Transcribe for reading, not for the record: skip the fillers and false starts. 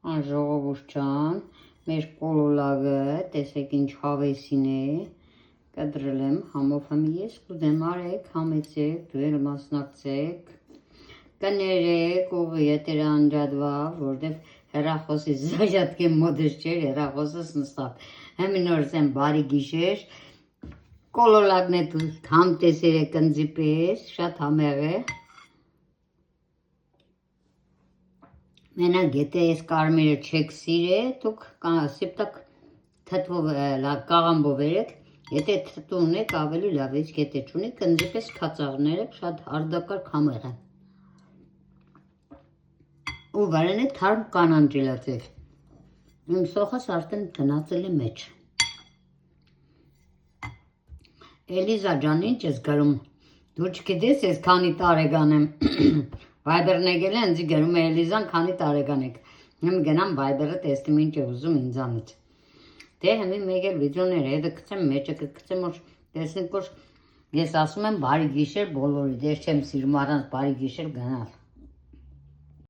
Ժողովուրդ ջան, մեր կոլոլագը, տեսեք ինչ հավեսին է, կտրել եմ համով համ ես կուզեմ արեք, համեցեք, դու էլ մասնակցեք, կներեք, ով ետերը անջադվա, որտև հեռախոսի զայատկեմ մոդես չէր, հեռախոսս նստավ, հեմին օրս եմ բարի գիշեր, կոլոլագն է դու համ տեսեր է կնձի պես, շատ համեղ է, Մենակ եթե ես կարմիրը չեք սիրե, դուք սիպտակ թթվով կաղամբով երեք, եթե թթու ունեք ավելի լավ, իսկ եթե չունեք, կնձի պես քացաղներեք, շատ արդակարգ համեղ է։ Ու վարեն է թարմ կանանջելացեք։ Իմ սոխս արդեն գնացել է մեջ։ Էլիզա ջան, ինչ ես գրում, դու չգիտես ես քանի տարեկան եմ, Վայբերն եկել է ինձ գրում է Էլիզան քանի տարեկան եք, հիմ գնամ Վայբերը տեսնեմ ինչ է ուզում ինձանից, դե հիմի մեկ էլ վիդեոներ հետը կցեմ, մեջը կգցեմ, որ տեսնենք որ ես ասում եմ բարի գիշեր բոլորի, դες չեմ սիրում առանց բարի գիշեր գնալ։